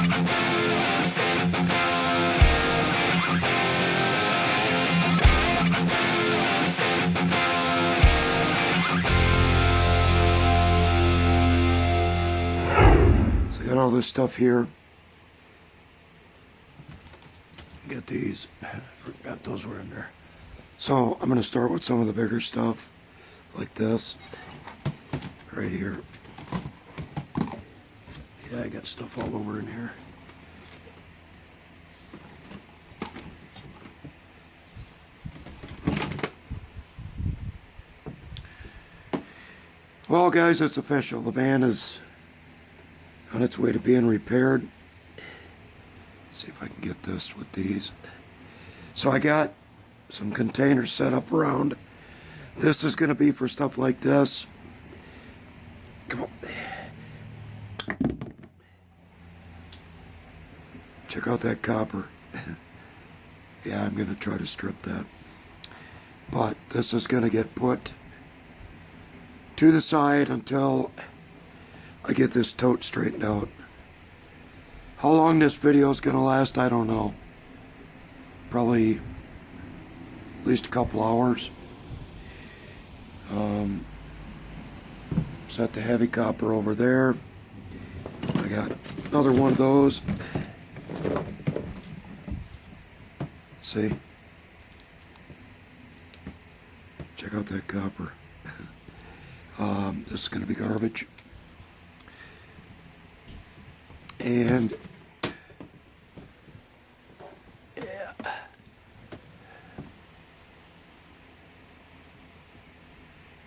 So I got all this stuff here. Get these. I forgot those were in there. So I'm going to start with some of the bigger stuff, like this, right here. Yeah, I got stuff all over in here. Well, guys, it's official. The van is on its way to being repaired. Let's see if I can get this with these. So I got some containers set up around. This is going to be for stuff like this. Come on. Check out that copper. Yeah, I'm going to try to strip that. But this is going to get put to the side until I get this tote straightened out. How long this video is going to last, I don't know. Probably at least a couple hours. Set the heavy copper over there. I got another one of those. See? Check out that copper. This is going to be garbage. And yeah.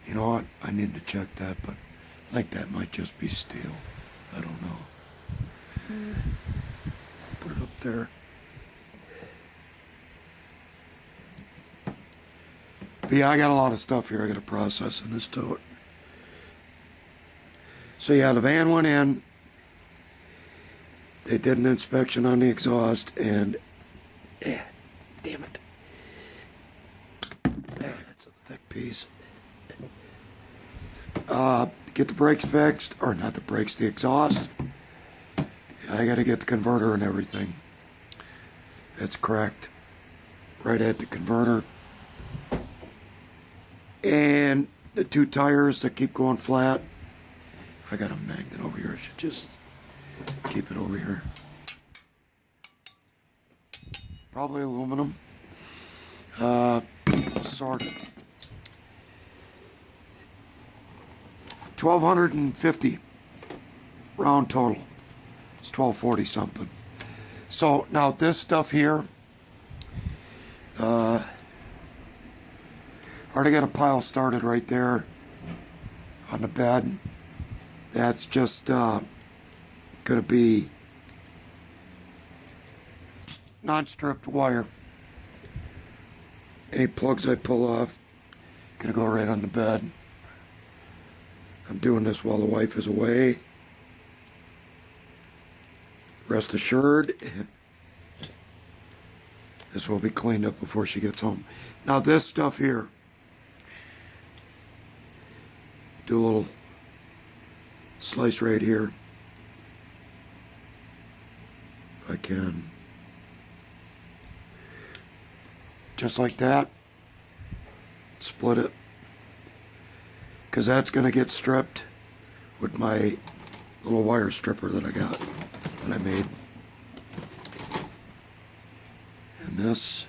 You know what? I need to check that, but I think that might just be steel. I don't know. Put it up there. But yeah, I got a lot of stuff here I got to process in this tote. So yeah, the van went in. They did an inspection on the exhaust, and yeah, damn it. That's a thick piece. Get the brakes fixed, or not the brakes, the exhaust. Yeah, I got to get the converter and everything. It's cracked right at the converter. And the two tires that keep going flat, I got a magnet over here. I should just keep it over here. Probably aluminum. Sort of. 1,250 round total. It's 1,240 something. So now this stuff here, already got a pile started right there on the bed. That's just gonna be non-stripped wire. Any plugs I pull off, gonna go right on the bed. I'm doing this while the wife is away. Rest assured, this will be cleaned up before she gets home. Now this stuff here, do a little slice right here, if I can. Just like that. Split it. Because that's going to get stripped with my little wire stripper that I got, that I made. And this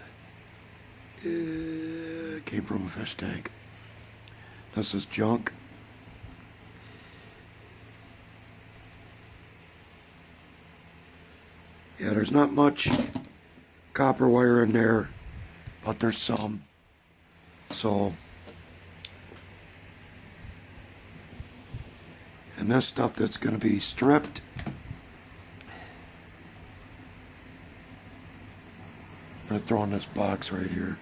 came from a fish tank. This is junk. Yeah, there's not much copper wire in there, but there's some. So, and this stuff that's going to be stripped, I'm going to throw in this box right here.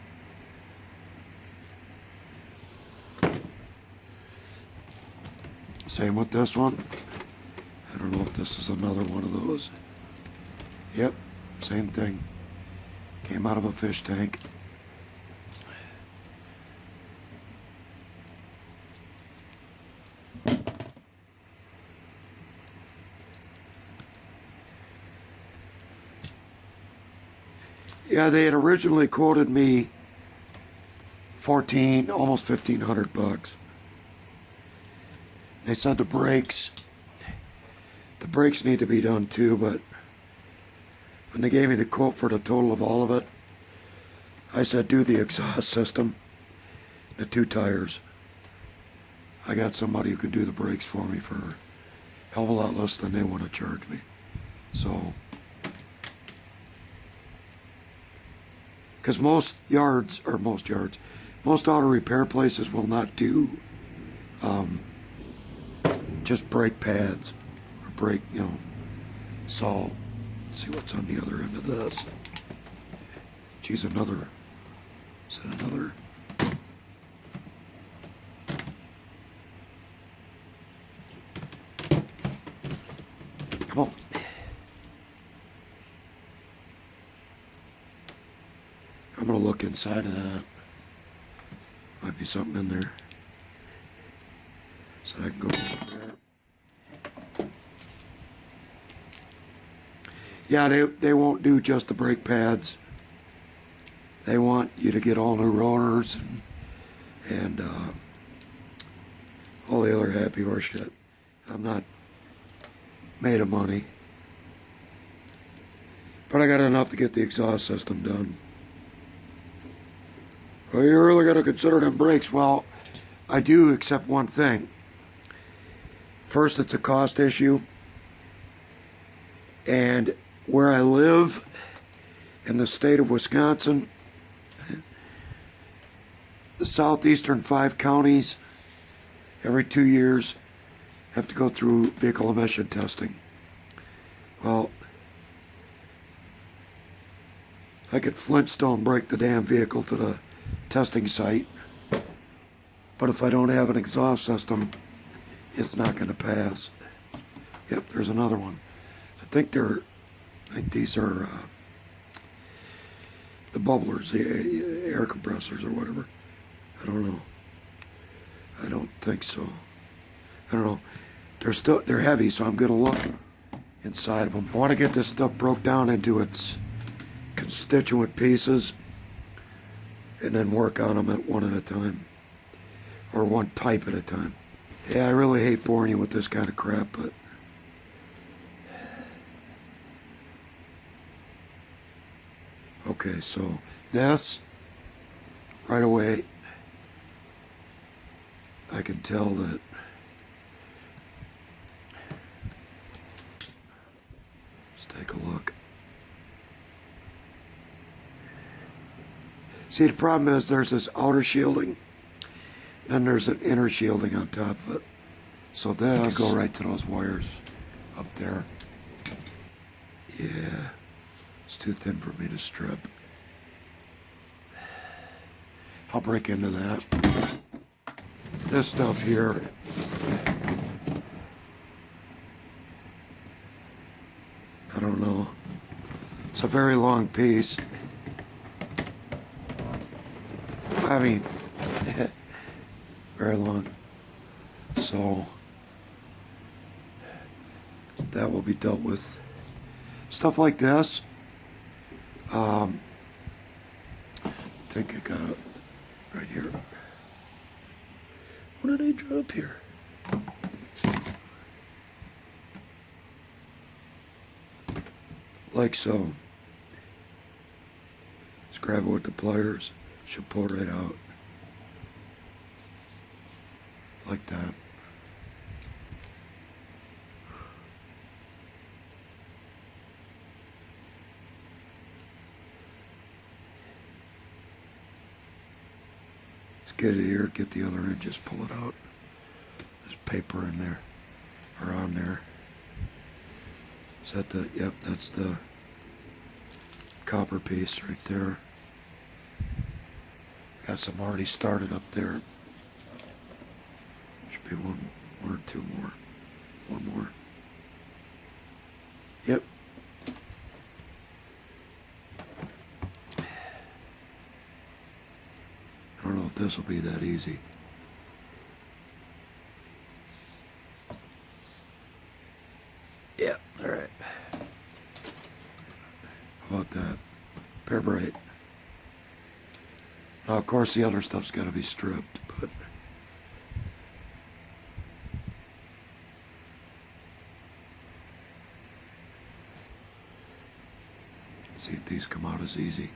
Same with this one. I don't know if this is another one of those. Yep, same thing. Came out of a fish tank. Yeah, they had originally quoted me 14, almost 1,500 bucks. They said the brakes need to be done too, but when they gave me the quote for the total of all of it, I said do the exhaust system, the 2 tires. I got somebody who can do the brakes for me for a hell of a lot less than they want to charge me. So, because most auto repair places will not do just brake pads or brake, So, let's see what's on the other end of this. Geez, is it another? Come on. I'm gonna look inside of that. Might be something in there. So I can go like that. Yeah, they won't do just the brake pads. They want you to get all new rotors and all the other happy horse shit. I'm not made of money. But I got enough to get the exhaust system done. Well, you really got to consider them brakes. Well, I do, except one thing. First, it's a cost issue. And where I live in the state of Wisconsin, the southeastern 5 counties, every 2 years, have to go through vehicle emission testing. Well, I could Flintstone brake the damn vehicle to the testing site, but if I don't have an exhaust system, it's not going to pass. Yep, there's another one. I think these are the bubblers, the air compressors or whatever. I don't know. I don't think so. I don't know. They're heavy, so I'm going to look inside of them. I want to get this stuff broke down into its constituent pieces and then work on them one at a time, or one type at a time. Yeah, I really hate boring you with this kind of crap, but okay, so this right away I can tell that let's take a look. See, the problem is there's this outer shielding, then there's an inner shielding on top of it. So this can go right to those wires up there. Yeah, it's too thin for me to strip. I'll break into that. This stuff here, I don't know. It's a very long piece. I mean, very long. So that will be dealt with. Stuff like this. I think I got it right here. What did I drop here? Like so. Just grab it with the pliers. Should pull right out. Like that. Let's get it here, get the other end, just pull it out. There's paper in there, or on there. Is that the, yep, that's the copper piece right there. Got some already started up there. Should be one or two more. One more. Yep. I don't know if this will be that easy. Yeah, all right. How about that? Pear Bright. Now, of course, the other stuff's got to be stripped, but see if these come out as easy.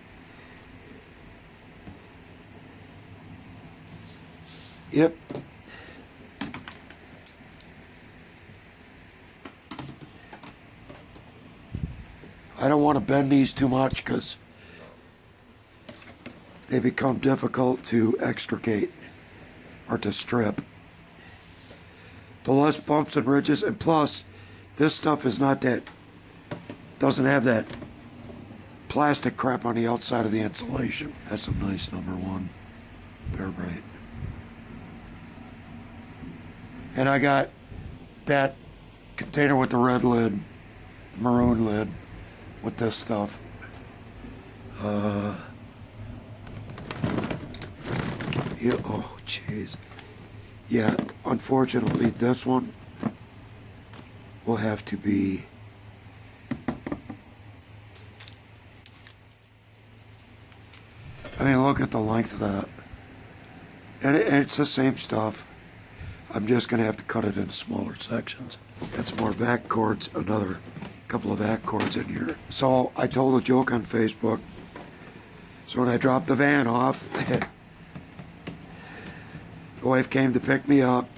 Yep. I don't want to bend these too much because they become difficult to extricate or to strip. The less bumps and ridges, and plus, this stuff is not that, doesn't have that plastic crap on the outside of the insulation. That's a nice number 1 Pear Bright. And I got that container with the red lid, maroon lid, with this stuff. Yeah, oh, jeez. Yeah, unfortunately, this one will have to be I mean, look at the length of that. And it's the same stuff. I'm just going to have to cut it into smaller sections. Got some more vac cords, another couple of vac cords in here. So I told a joke on Facebook. So when I dropped the van off, the wife came to pick me up,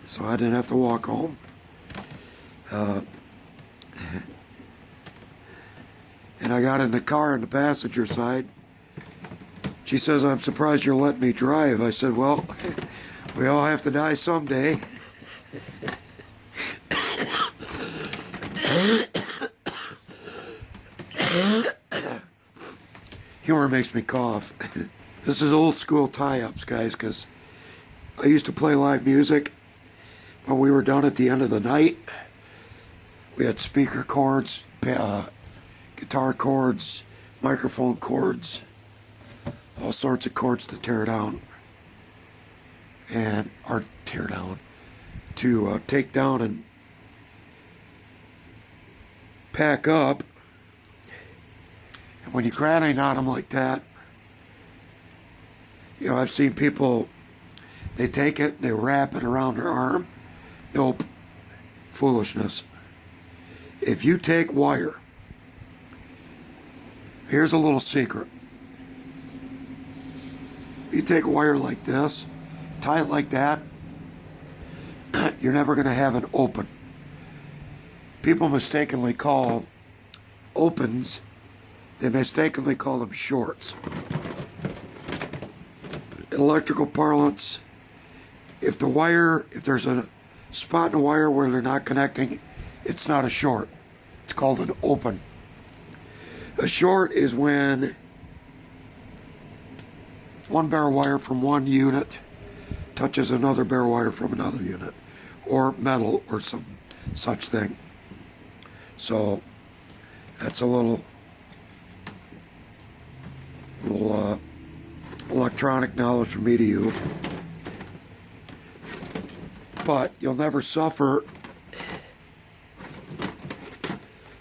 so I didn't have to walk home. And I got in the car on the passenger side. She says, "I'm surprised you're letting me drive." I said, "Well, we all have to die someday." Humor makes me cough. This is old school tie-ups, guys, because I used to play live music when we were done at the end of the night. We had speaker cords, guitar cords, microphone cords, all sorts of cords to tear down. Or tear down, to take down and pack up. And when you granny knot them like that, you know, I've seen people, they take it and they wrap it around their arm. Nope. Foolishness. If you take wire, here's a little secret. If you take wire like this, tie it like that, you're never going to have an open. People mistakenly call opens, they mistakenly call them shorts. In electrical parlance, if there's a spot in the wire where they're not connecting, it's not a short. It's called an open. A short is when one bare wire from one unit touches another bare wire from another unit, or metal, or some such thing. So that's a little electronic knowledge from me to you. But you'll never suffer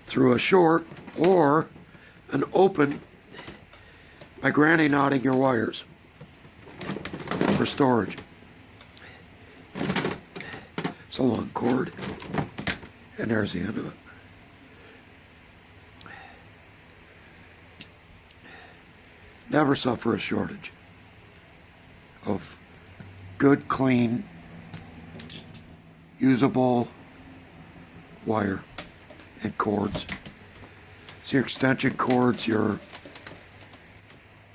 through a short or an open by granny knotting your wires for storage. It's a long cord, and there's the end of it. Never suffer a shortage of good, clean, usable wire and cords. So your extension cords, you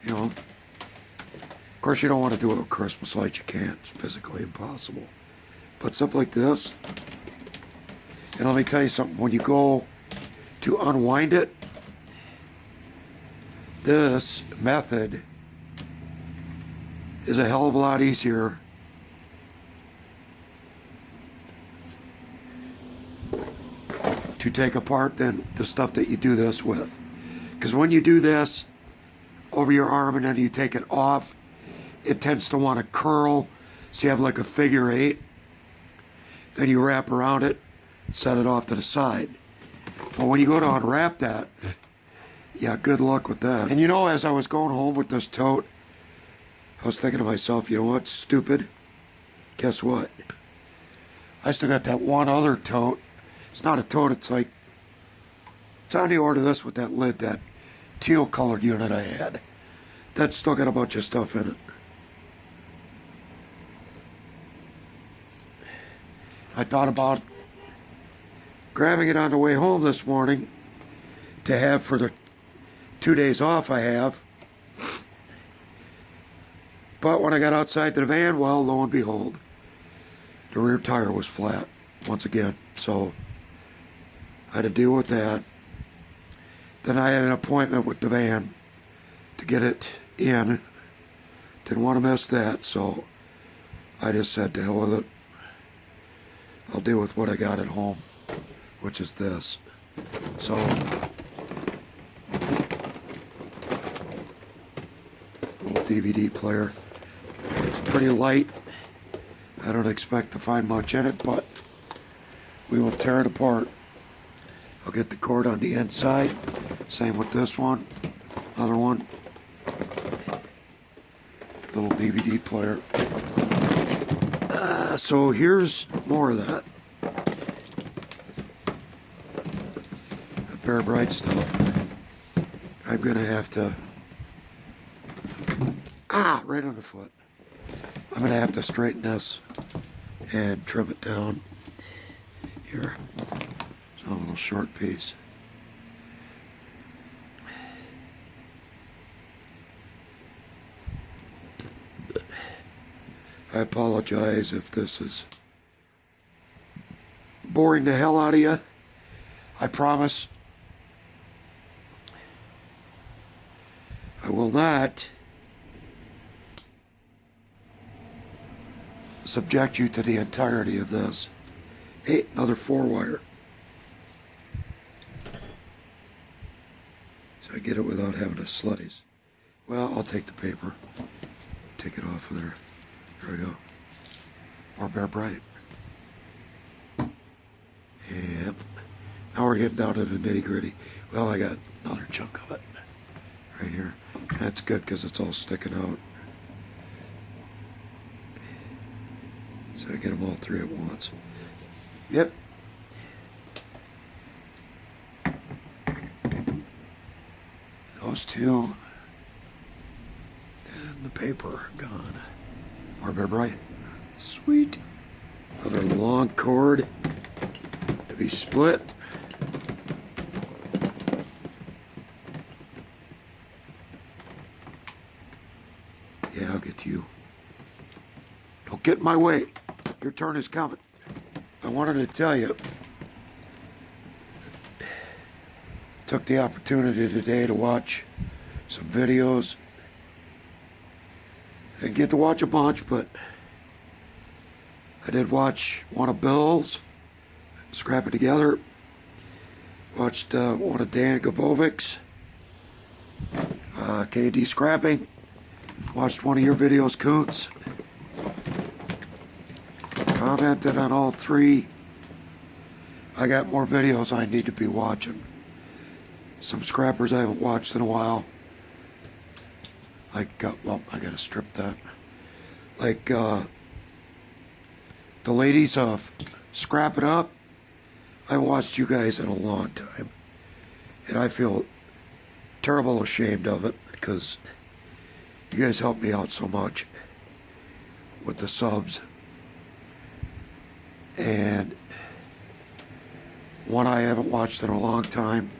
know, of course you don't want to do it with Christmas lights, you can't, it's physically impossible. But stuff like this, and let me tell you something, when you go to unwind it, this method is a hell of a lot easier to take apart than the stuff that you do this with. Because when you do this over your arm and then you take it off, it tends to want to curl, so you have like a figure 8. Then you wrap around it, set it off to the side. But when you go to unwrap that, yeah, good luck with that. And you know, as I was going home with this tote, I was thinking to myself, you know what, stupid? Guess what? I still got that one other tote. It's not a tote, it's like, it's on the order of this with that lid, that teal colored unit I had. That's still got a bunch of stuff in it. I thought about grabbing it on the way home this morning to have for the 2 days off I have. But when I got outside the van, well, lo and behold, the rear tire was flat once again. So I had to deal with that. Then I had an appointment with the van to get it in. Didn't want to miss that, so I just said to hell with it. I'll deal with what I got at home, which is this. So little DVD player. It's pretty light. I don't expect to find much in it, but we will tear it apart. I'll get the cord on the inside. Same with this one. Another one. Little DVD player. So here's more of that. The Bear Bright stuff. I'm gonna have to... right on the foot. I'm gonna have to straighten this and trim it down. Here. It's a little short piece. I apologize if this is boring the hell out of you. I promise I will not subject you to the entirety of this. Hey, another 4-wire. So I get it without having to slice. Well, I'll take the paper. Take it off of there. There we go. More Bear Bright. Yep. Now we're getting down to the nitty gritty. Well, I got another chunk of it right here. And that's good because it's all sticking out. So I get them all three at once. Yep. Those two. And the paper gone. More Bear Bright. Sweet. Another long cord to be split. Yeah, I'll get to you. Don't get in my way. Your turn is coming. I wanted to tell you, took the opportunity today to watch some videos. Didn't get to watch a bunch, but I did watch one of Bill's, Scrap It Together. Watched one of Dan Gabovic's, K&D Scrapping. Watched one of your videos, Koontz. Commented on all three. I got more videos I need to be watching. Some scrappers I haven't watched in a while. Like, well, I gotta strip that. Like, the ladies of Scrap It Up. I haven't watched you guys in a long time. And I feel terrible ashamed of it because you guys help me out so much with the subs. And one I haven't watched in a long time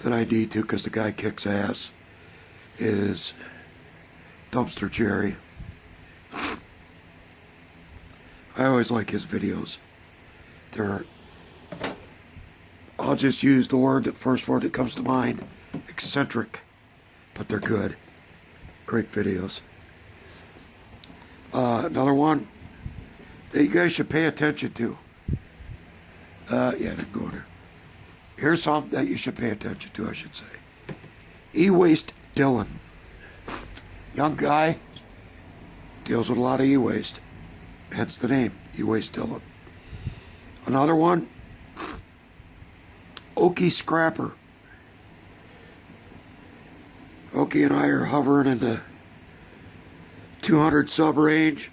that I need to because the guy kicks ass is Dumpster Jerry. I always like his videos. They're, I'll just use the first word that comes to mind, eccentric, but they're good. Great videos. Another one that you guys should pay attention to. Yeah, I didn't go in there. Here's something that you should pay attention to, I should say. E-Waste Dylan. Young guy, deals with a lot of e-waste. Hence the name, E-Waste Dylan. Another one, Okie Scrapper. Okie and I are hovering in the 200 sub range.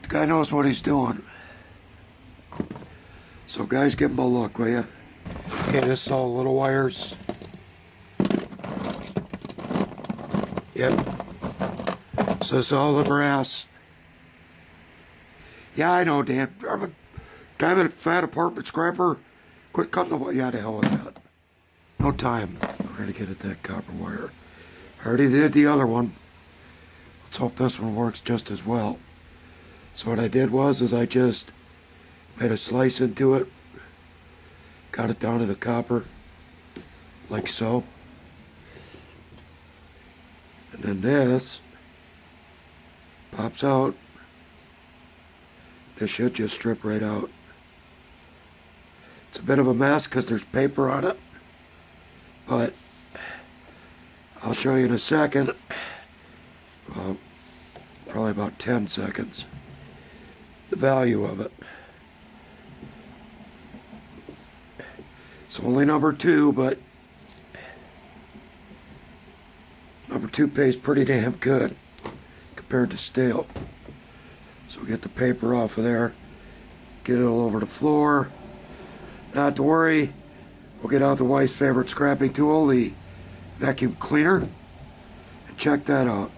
The guy knows what he's doing. So guys, give him a look, will you? Okay, this is all little wires. Yep. So it's all the brass. Yeah, I know, Dan. I'm a damn fat apartment scrapper. Quit cutting the wire. Yeah, the hell with that. No time. We're going to get at that copper wire. I already did the other one. Let's hope this one works just as well. So what I did was I just made a slice into it. Got it down to the copper. Like so. And then this pops out. This should just strip right out. It's a bit of a mess because there's paper on it. But I'll show you in a second. Well, probably about 10 seconds. The value of it. It's only number 2, but number 2 pays pretty damn good compared to steel. So we get the paper off of there, get it all over the floor. Not to worry, we'll get out the wife's favorite scrapping tool, the vacuum cleaner, and check that out.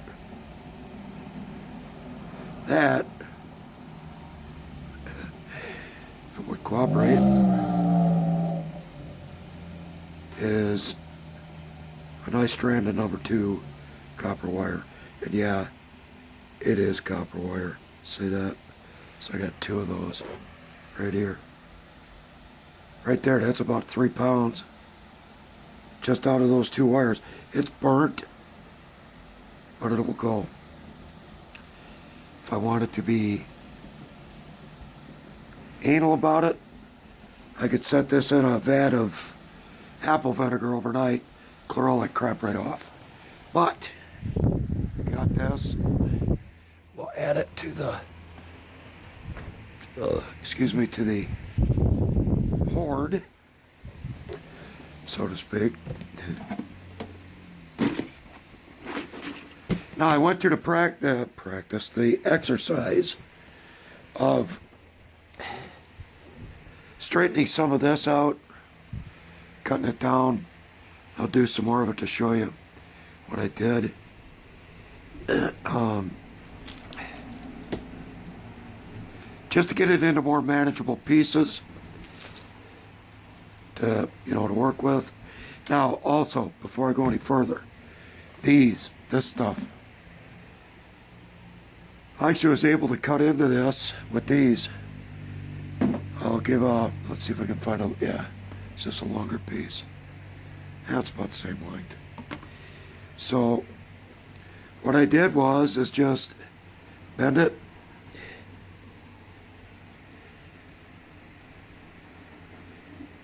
That, if it would cooperate, is a nice strand of number 2 copper wire. And yeah, it is copper wire. See that? So I got 2 of those right here. Right there, that's about 3 pounds. Just out of those 2 wires. It's burnt, but it will go. If I wanted to be anal about it, I could set this in a vat of apple vinegar overnight, clear all that crap right off. But I got this. We'll add it to the to the hoard, so to speak. Now I went through the exercise of straightening some of this out, cutting it down. I'll do some more of it to show you what I did. Just to get it into more manageable pieces to work with. Now, also, before I go any further, this stuff, I actually was able to cut into this with these. I'll give let's see if I can find yeah, it's just a longer piece. That's about the same length. So, what I did is just bend it.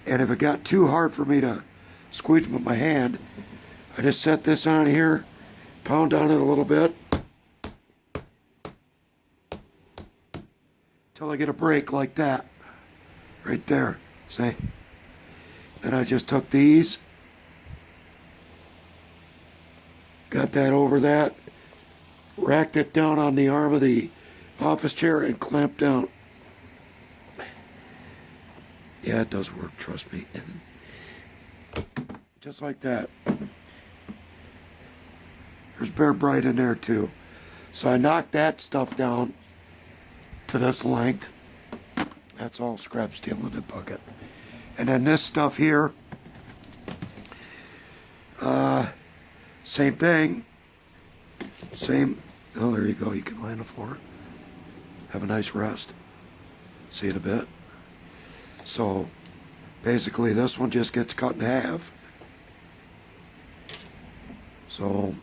And if it got too hard for me to squeeze with my hand, I just set this on here, pound on it a little bit, till I get a break like that. Right there, see? Then I just took these, got that over that, racked it down on the arm of the office chair and clamped down. Yeah, it does work, trust me. Just like that. There's Bear Bright in there too. So I knocked that stuff down to this length. That's all scrap steel in the bucket. And then this stuff here, same thing. Oh, there you go. You can lay on the floor. Have a nice rest. See you in a bit. So, basically, this one just gets cut in half. So,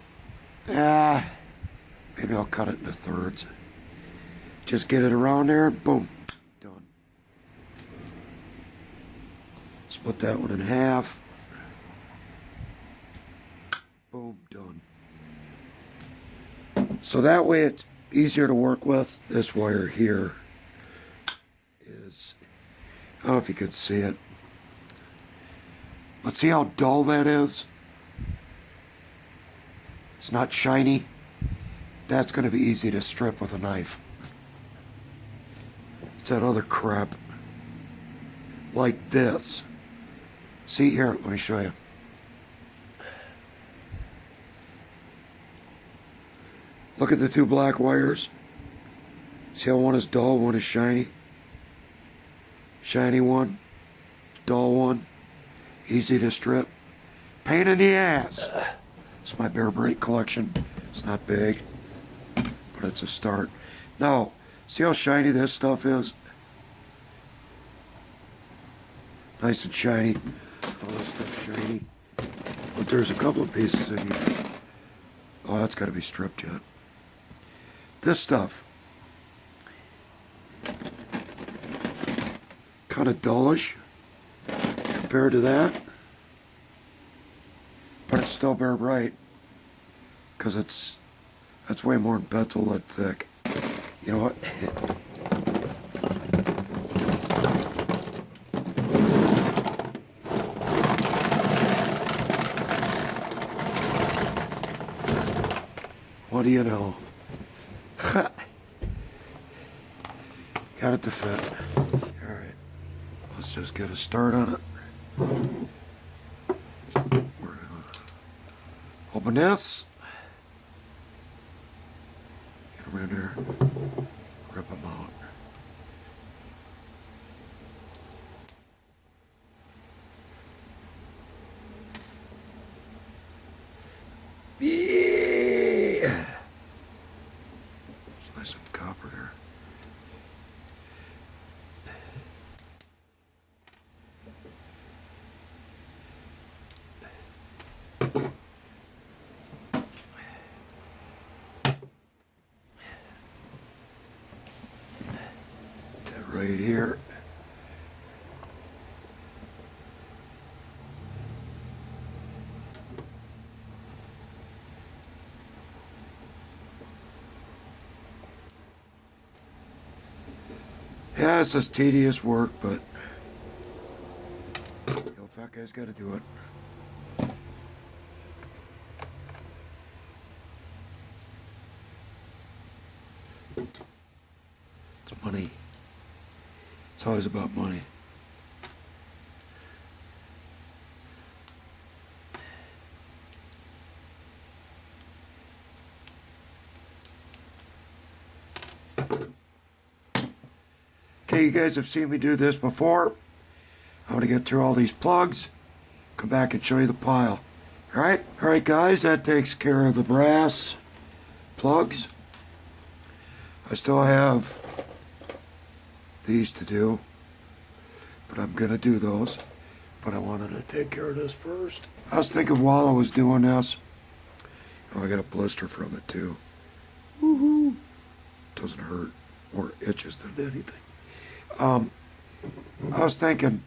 maybe I'll cut it into thirds. Just get it around there, boom, done. Split that one in half. Boom, done. So that way it's easier to work with. This wire here is, I don't know if you could see it, but see how dull that is? it's not shiny, that's going to be easy to strip with a knife. It's that other crap. Like this. See here, let me show you. Look at the two black wires. See how one is dull, one is shiny? Shiny one, dull one, easy to strip. Pain in the ass. It's my Bear Brake collection. It's not big, but it's a start. Now, see how shiny this stuff is? Nice and shiny. All this stuff shiny. But there's a couple of pieces in here. Oh, that's got to be stripped yet. This stuff. Kind of dullish compared to that. But it's still Bear Bright. Because that's way more than pencil lead thick. You know what? What do you know? Got it to fit. Alright. Let's just get a start on it. We're gonna open this. Get them in there. Rip them out. Yeah! It's nice and copper there. That right here. Yeah, it's just tedious work, but the old fat guy's got to do it. It's money. It's always about money. Okay, you guys have seen me do this before. I'm going to get through all these plugs, come back and show you the pile. Alright guys, that takes care of the brass plugs. I still have these to do, but I'm going to do those. But I wanted to take care of this first. I was thinking while I was doing this, oh, I got a blister from it too. Woohoo! Doesn't hurt or itches than anything. I was thinking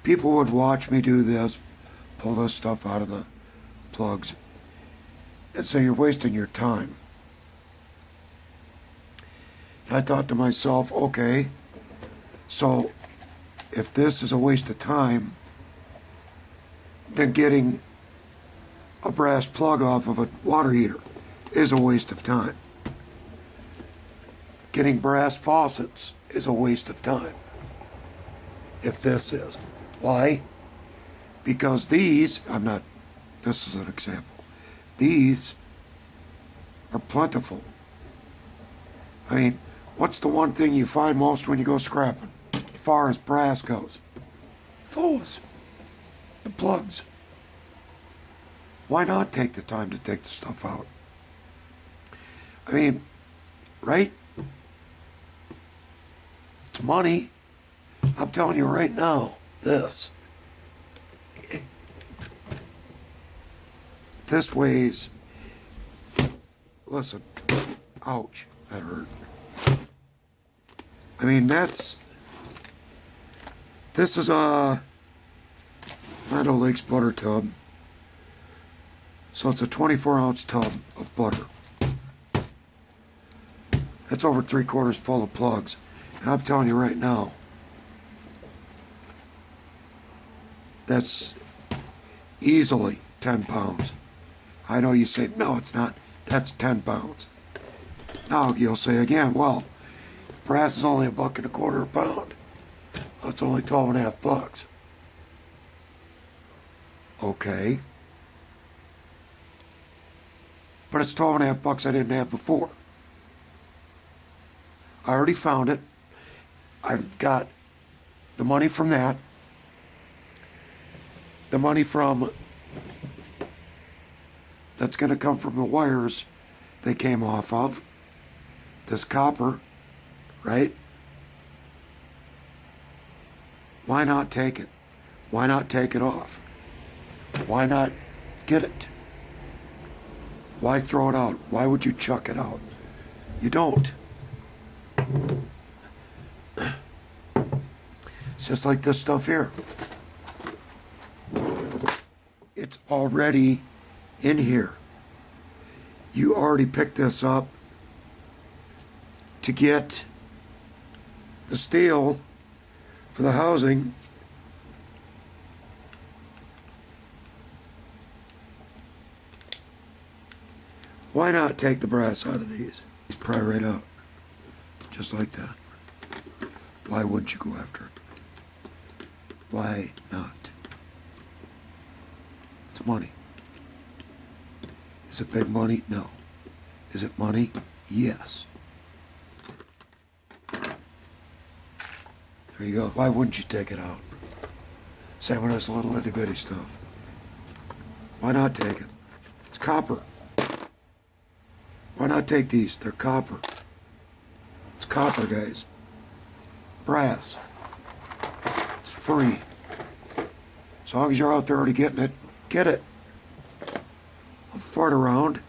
people would watch me do this, pull this stuff out of the plugs, and say you're wasting your time. And I thought to myself, okay, so if this is a waste of time, then getting a brass plug off of a water heater is a waste of time. Getting brass faucets is a waste of time. If this is. Why? Because these, this is an example. These are plentiful. I mean, what's the one thing you find most when you go scrapping? As far as brass goes? Those. The plugs. Why not take the time to take the stuff out? I mean, right? It's money. I'm telling you right now, this weighs, listen, ouch, that hurt. I mean, this is a Land O'Lakes butter tub. So it's a 24-ounce tub of butter. That's over 3/4 full of plugs. And I'm telling you right now, that's easily 10 pounds. I know you say, no, it's not. That's 10 pounds. Now you'll say again, well, if brass is only $1.25 a pound, that's only 12.5 bucks. Okay. But it's 12.5 bucks I didn't have before. I already found it. I've got the money from that. The money from that's going to come from the wires they came off of. This copper, right? Why not take it? Why not take it off? Why not get it? Why throw it out? Why would you chuck it out? You don't. It's just like this stuff here. It's already in here. You already picked this up to get the steel for the housing. Why not take the brass out of these? Just pry right out. Just like that. Why wouldn't you go after it? Why not? It's money. Is it big money? No. Is it money? Yes. There you go. Why wouldn't you take it out? Same with this little itty bitty stuff. Why not take it? It's copper. Why not take these? They're copper. It's copper, guys. Brass. It's free. As long as you're out there already getting it, get it. I'll fart around.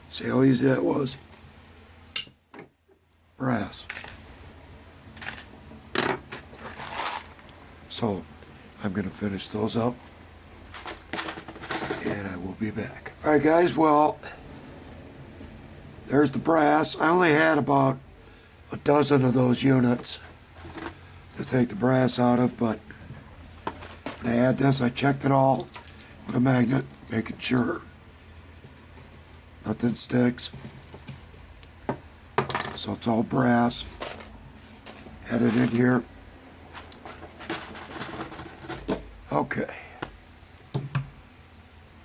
See how easy that was? Brass. So, I'm going to finish those up, and I will be back. Alright guys, well, there's the brass. I only had about a dozen of those units to take the brass out of, but when I had this, I checked it all with a magnet, making sure nothing sticks. So it's all brass. Had it in here. Okay.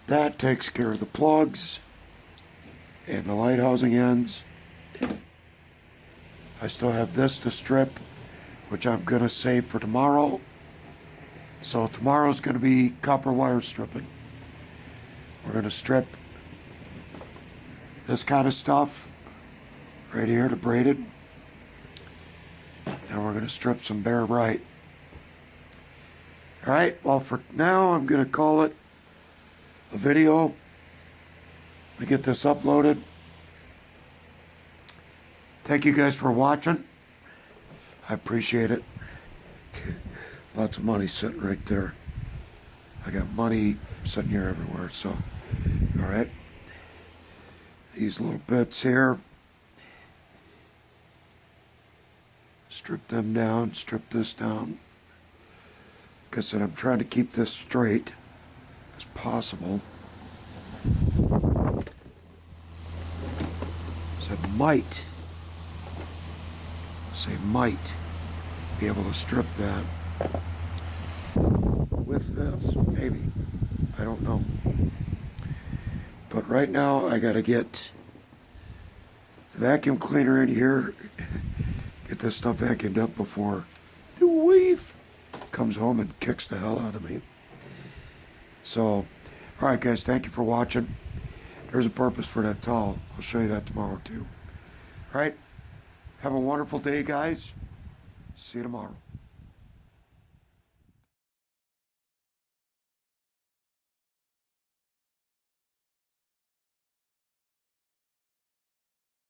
That takes care of the plugs and the light housing ends. I still have this to strip, which I'm going to save for tomorrow. So tomorrow's going to be copper wire stripping. We're going to strip this kind of stuff right here to braided. And we're going to strip some bare bright. Alright, well for now I'm going to call it a video to get this uploaded. Thank you guys for watching. I appreciate it. Lots of money sitting right there. I got money sitting here everywhere, so alright. These little bits here. Strip them down, strip this down. Like I said, I'm trying to keep this straight as possible. So I might be able to strip that with this, maybe. I don't know. But right now I gotta get the vacuum cleaner in here, get this stuff vacuumed up before the wife comes home and kicks the hell out of me. So, alright guys, thank you for watching. There's a purpose for that towel. I'll show you that tomorrow too. Alright, have a wonderful day guys. See you tomorrow.